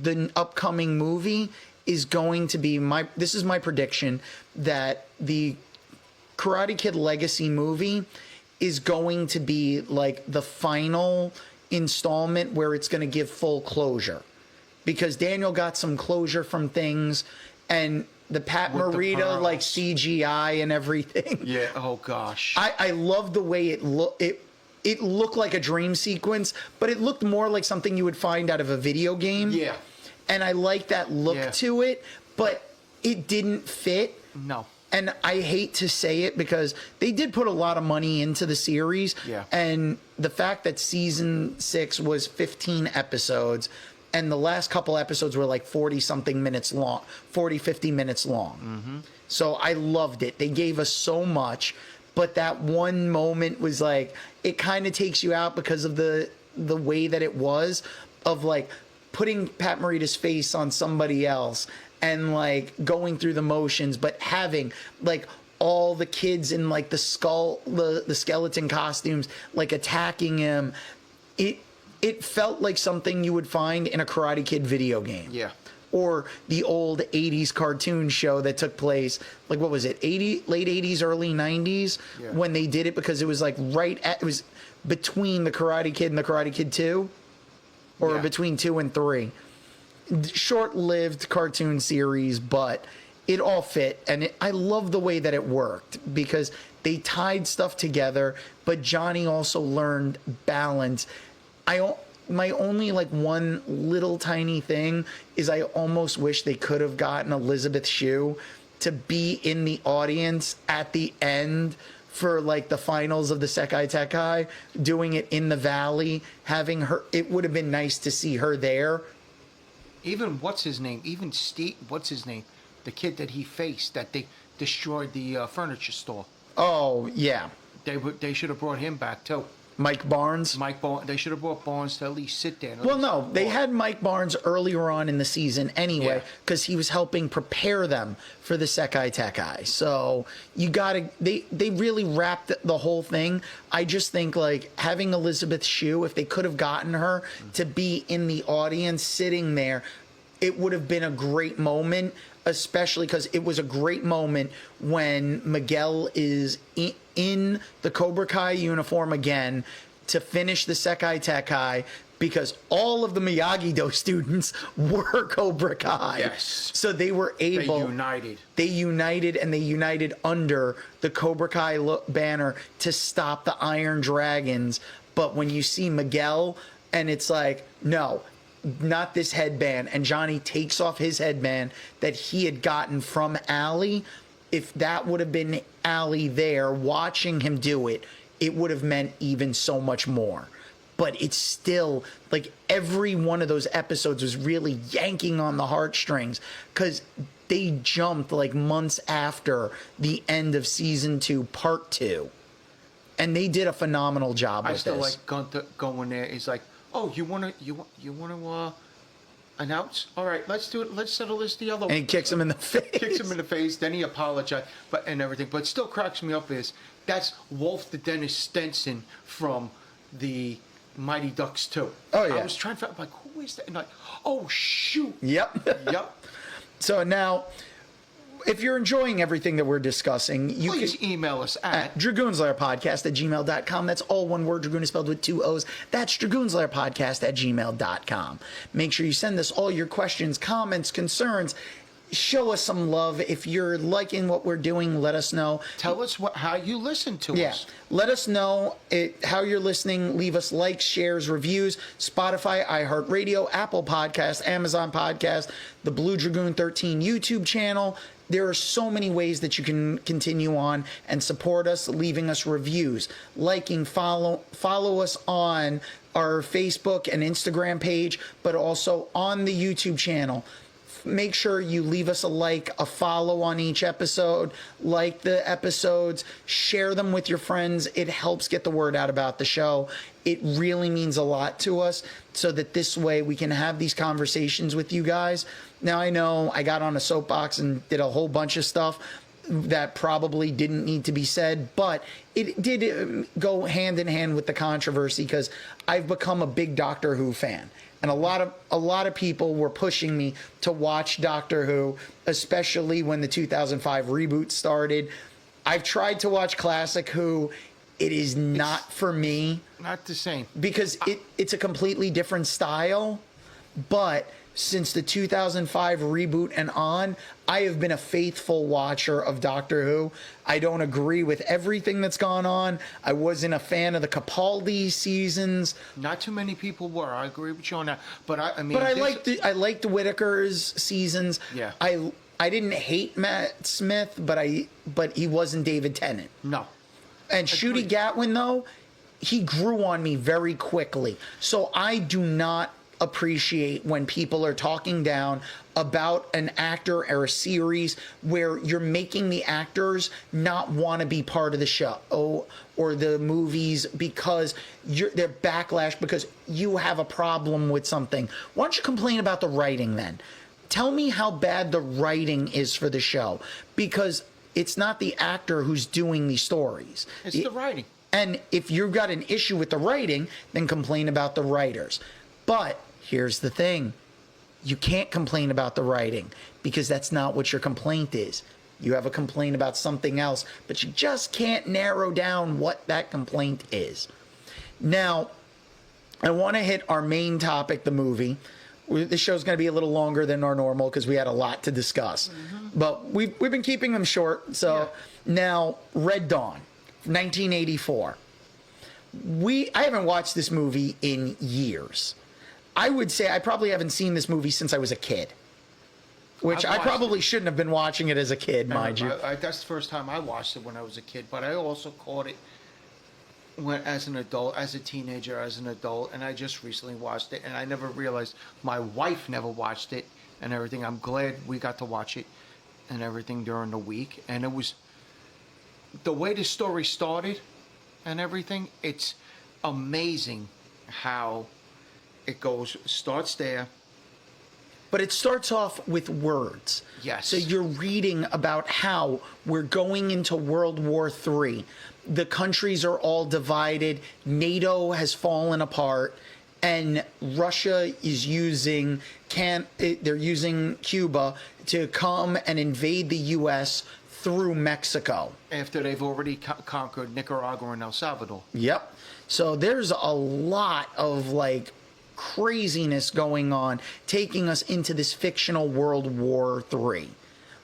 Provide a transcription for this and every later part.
the upcoming movie is going to be this is my prediction, that the Karate Kid Legacy movie is going to be like the final installment where it's going to give full closure, because Daniel got some closure from things, and the Pat Morita like CGI and everything. Yeah. Oh gosh. I love the way it looked. It looked like a dream sequence, but it looked more like something you would find out of a video game. Yeah. And I like that look to it, but it didn't fit. No. And I hate to say it because they did put a lot of money into the series. Yeah. And the fact that season 6 was 15 episodes and the last couple episodes were like 40-something minutes long, 40, 50 minutes long. Mm-hmm. So I loved it. They gave us so much. But that one moment was like, it kind of takes you out because of the way that it was, of like putting Pat Morita's face on somebody else and like going through the motions, but having like all the kids in like the skeleton costumes, like attacking him. It felt like something you would find in a Karate Kid video game. Yeah. Or the old 80s cartoon show that took place, like, what was it, late 80s, early 90s, when they did it, because it was like it was between the Karate Kid and the Karate Kid 2, or between 2 and 3. Short-lived cartoon series, but it all fit, and I love the way that it worked, because they tied stuff together, but Johnny also learned balance. My only like one little tiny thing is I almost wish they could have gotten Elizabeth Shue to be in the audience at the end for like the finals of the Sekai Tekai, doing it in the valley, having her. It would have been nice to see her there. Even what's his name? Even Steve. What's his name? The kid that he faced that they destroyed the furniture store. Oh yeah. They should have brought him back too. Mike Barnes? They should have brought Barnes to at least sit there. Well, no, they had Mike Barnes earlier on in the season anyway, because he was helping prepare them for the Sekai Tekai. So you gotta, they really wrapped the whole thing. I just think like having Elizabeth Shue, if they could have gotten her to be in the audience sitting there, it would have been a great moment, especially because it was a great moment when Miguel is in the Cobra Kai uniform again to finish the Sekai Tekai, because all of the Miyagi-Do students were Cobra Kai. Yes. So they were able... They united under the Cobra Kai banner to stop the Iron Dragons. But when you see Miguel, and it's like, no, not this headband, and Johnny takes off his headband that he had gotten from Allie. If that would have been Allie there watching him do it, it would have meant even so much more. But it's still like every one of those episodes was really yanking on the heartstrings, because they jumped like months after the end of season 2, part 2, and they did a phenomenal job with this. I still like Gunther going there. He's like, "Oh, you want to announce? All right, let's do it. Let's settle this the other way." And he kicks him in the face. Then he apologized, and everything. But it still cracks me up is that's Wolf the Dennis Stenson from the Mighty Ducks 2. Oh yeah. I was trying to find, like, who is that? And like, oh shoot. Yep. So now, if you're enjoying everything that we're discussing, you Please email us at dragoonslairpodcast@gmail.com. That's all one word. Dragoon is spelled with 2 O's. That's dragoonslairpodcast@gmail.com. Make sure you send us all your questions, comments, concerns. Show us some love. If you're liking what we're doing, let us know. Tell us how you listen to us. Let us know how you're listening. Leave us likes, shares, reviews. Spotify, iHeartRadio, Apple Podcasts, Amazon Podcasts, the Blue Dragoon 13 YouTube channel. There are so many ways that you can continue on and support us, leaving us reviews, liking, follow us on our Facebook and Instagram page, but also on the YouTube channel. Make sure you leave us a follow on each episode, like the episodes, share them with your friends. It helps get the word out about the show. It really means a lot to us, so that this way we can have these conversations with you guys. Now, I know I got on a soapbox and did a whole bunch of stuff that probably didn't need to be said, but it did go hand in hand with the controversy, because I've become a big Doctor Who fan. And a lot of people were pushing me to watch Doctor Who, especially when the 2005 reboot started. I've tried to watch Classic Who. It is not for me. Not the same. Because it's a completely different style. But since the 2005 reboot and on, I have been a faithful watcher of Doctor Who. I don't agree with everything that's gone on. I wasn't a fan of the Capaldi seasons. Not too many people were. I agree with you on that. But I mean, But I liked Whittaker's seasons. Yeah. I didn't hate Matt Smith, but he wasn't David Tennant. No. And Ncuti Gatwin, though, he grew on me very quickly. So I do not appreciate when people are talking down about an actor or a series where you're making the actors not want to be part of the show or the movies because they're backlash because you have a problem with something. Why don't you complain about the writing then? Tell me how bad the writing is for the show, because it's not the actor who's doing these stories. It's the writing. And if you've got an issue with the writing, then complain about the writers. But here's the thing. You can't complain about the writing because that's not what your complaint is. You have a complaint about something else, but you just can't narrow down what that complaint is. Now, I want to hit our main topic, the movie. The show's going to be a little longer than our normal because we had a lot to discuss. Mm-hmm. But we've been keeping them short. So Now, Red Dawn, 1984. I haven't watched this movie in years. I would say I probably haven't seen this movie since I was a kid. Which I probably shouldn't have been watching it as a kid, mind you. That's the first time I watched it when I was a kid. But I also caught it as an adult, as a teenager, as an adult, and I just recently watched it, and I never realized my wife never watched it and everything. I'm glad we got to watch it and everything during the week, and it was the way the story started and everything. It's amazing how it starts there. But it starts off with words. Yes. So you're reading about how we're going into World War III. The countries are all divided. NATO has fallen apart. And Russia is using Cuba to come and invade the U.S. through Mexico. After they've already conquered Nicaragua and El Salvador. Yep. So there's a lot of craziness going on, taking us into this fictional World War III,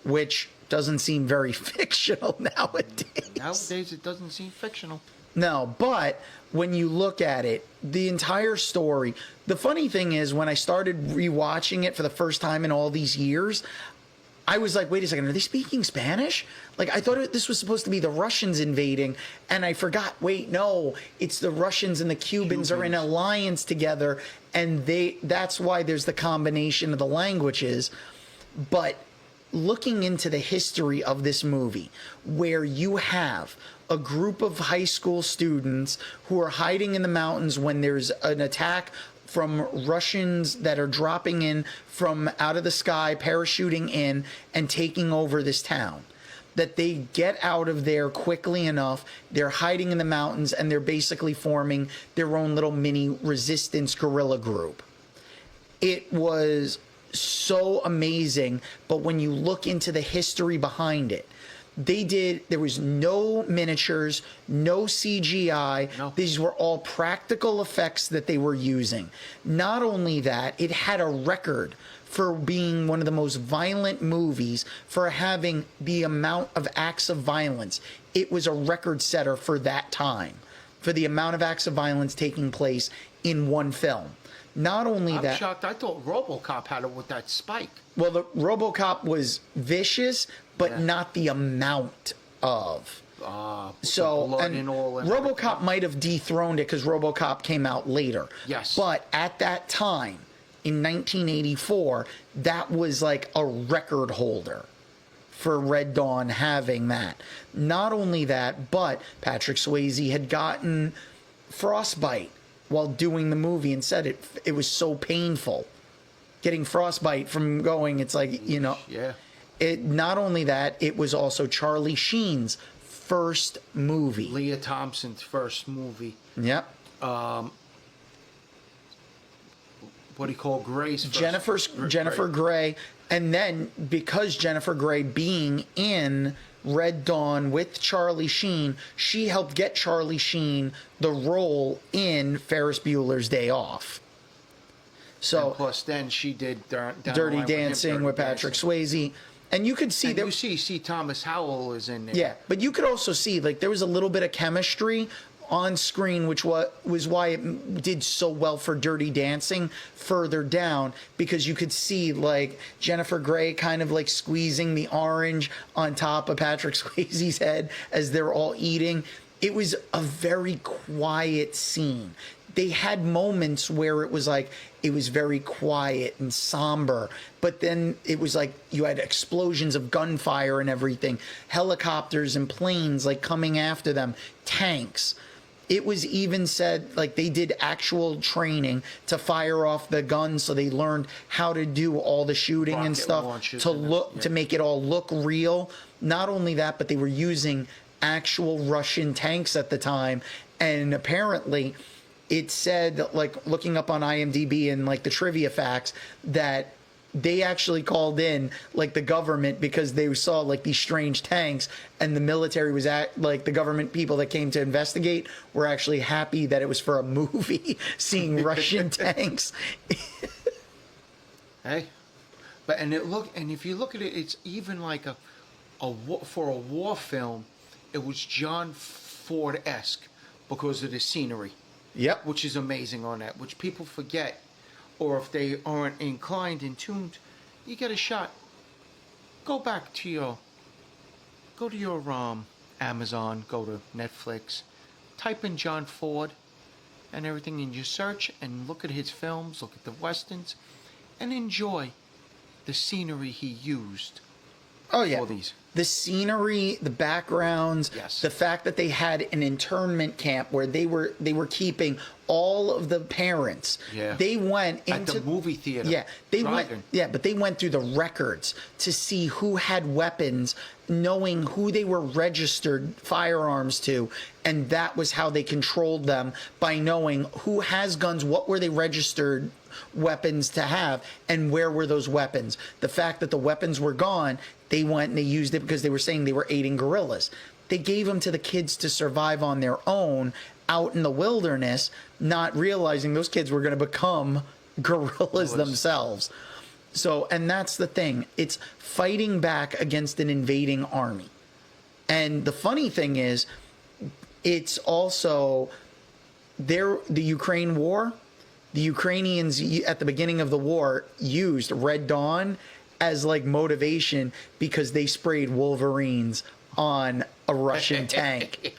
which doesn't seem very fictional nowadays. Nowadays, it doesn't seem fictional. No, but when you look at it, the entire story, the funny thing is when I started rewatching it for the first time in all these years, I was like, wait a second, are they speaking Spanish? I thought this was supposed to be the Russians invading, and I forgot, wait, no, it's the Russians and the Cubans are in alliance together, and that's why there's the combination of the languages. But looking into the history of this movie, where you have a group of high school students who are hiding in the mountains when there's an attack from Russians that are dropping in from out of the sky, parachuting in and taking over this town. That they get out of there quickly enough, they're hiding in the mountains, and they're basically forming their own little mini resistance guerrilla group. It was so amazing, but when you look into the history behind it, there was no miniatures, no CGI. No. These were all practical effects that they were using. Not only that, it had a record for being one of the most violent movies, for having the amount of acts of violence. It was a record setter for that time, for the amount of acts of violence taking place in one film. Not only that... I'm shocked. I thought RoboCop had it with that spike. Well, the RoboCop was vicious, but not the amount of. So, and RoboCop might have dethroned it because RoboCop came out later. Yes. But at that time, in 1984, that was like a record holder for Red Dawn having that. Not only that, but Patrick Swayze had gotten frostbite while doing the movie and said it was so painful. Getting frostbite from going, it's like, Yeah. It not only that, it was also Charlie Sheen's first movie. Leah Thompson's first movie. Yep. What what do you call Gray's first? Jennifer Grey. And then because Jennifer Grey being in Red Dawn with Charlie Sheen, she helped get Charlie Sheen the role in Ferris Bueller's Day Off. So, and plus, then she did Dirty Dancing with Patrick Swayze. And you could see and you see Thomas Howell is in there. Yeah, but you could also see like there was a little bit of chemistry on screen, which was why it did so well for Dirty Dancing further down, because you could see like Jennifer Grey kind of like squeezing the orange on top of Patrick Swayze's head as they're all eating. It was a very quiet scene. They had moments where it was like it was very quiet and somber, but then it was like you had explosions of gunfire and everything, helicopters and planes like coming after them, tanks. It was even said like they did actual training to fire off the guns, so they learned how to do all the shooting and stuff to make it all look real. Not only that, but they were using actual Russian tanks at the time, and apparently it said, like looking up on IMDb and like the trivia facts, that they actually called in like the government because they saw like these strange tanks, and the military was like the government people that came to investigate were actually happy that it was for a movie seeing Russian tanks. Hey, but and if you look at it, it's even like for a war film, it was John Ford-esque because of the scenery. Yep. Which is amazing on that, which people forget. Or if they aren't inclined, in tuned, you get a shot. Go to your Amazon, go to Netflix, type in John Ford and everything in your search and look at his films, look at the Westerns, and enjoy the scenery he used. Oh yeah, for these. The scenery, the backgrounds, yes. The fact that they had an internment camp where they were keeping all of the parents. Yeah. They went into at the movie theater. Yeah, but they went through the records to see who had weapons, knowing who they were registered firearms to, and that was how they controlled them, by knowing who has guns, what were they registered weapons to have, and where were those weapons. The fact that the weapons were gone, they went and they used it because they were saying they were aiding guerrillas. They gave them to the kids to survive on their own out in the wilderness, not realizing those kids were going to become guerrillas themselves. So, and that's the thing. It's fighting back against an invading army. And the funny thing is, it's also the Ukraine war. The Ukrainians at the beginning of the war used Red Dawn as like motivation because they sprayed Wolverines on a Russian tank.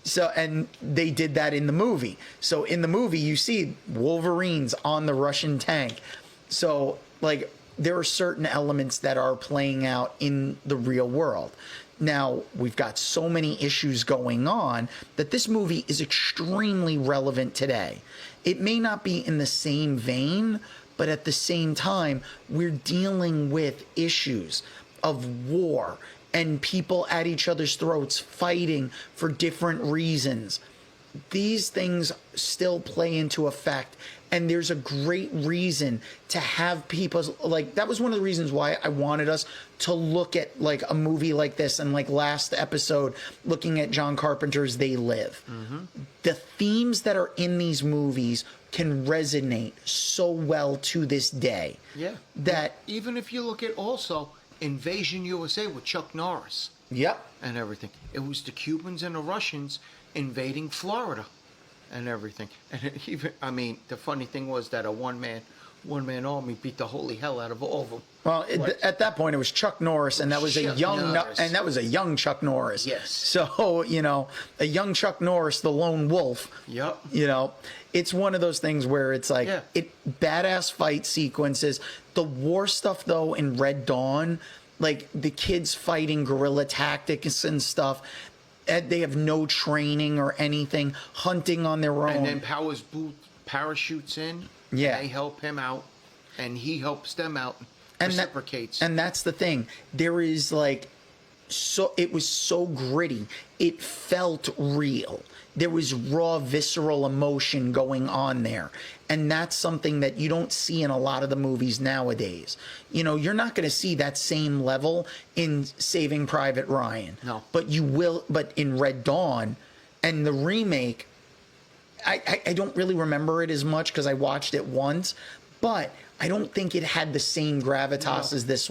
So, and they did that in the movie. So in the movie, you see Wolverines on the Russian tank. So like there are certain elements that are playing out in the real world. Now, we've got so many issues going on that this movie is extremely relevant today. It may not be in the same vein, but at the same time, we're dealing with issues of war and people at each other's throats fighting for different reasons. These things still play into effect, and there's a great reason to have people like that. Was one of the reasons why I wanted us to look at like a movie like this, and like last episode looking at John Carpenter's They Live. Mm-hmm. The themes that are in these movies can resonate so well to this day. Yeah. That even if you look at also Invasion USA with Chuck Norris. Yep. And everything. It was the Cubans and the Russians invading Florida and everything. And even, I mean, the funny thing was that a one-man army beat the holy hell out of all of them. Well, at that point, it was Chuck Norris, and that was a young Chuck Norris. Yes. So, you know, a young Chuck Norris, the lone wolf. Yep. You know, it's one of those things where it's like badass fight sequences. The war stuff, though, in Red Dawn, like the kids fighting guerrilla tactics and stuff. They have no training or anything, hunting on their own. And then Powers Booth parachutes in. Yeah. And they help him out, and he helps them out. And reciprocates. And that's the thing. There is like so gritty. It felt real. There was raw, visceral emotion going on there. And that's something that you don't see in a lot of the movies nowadays. You know, you're not going to see that same level in Saving Private Ryan. No. But you will, but in Red Dawn and the remake, I don't really remember it as much because I watched it once, but I don't think it had the same gravitas as this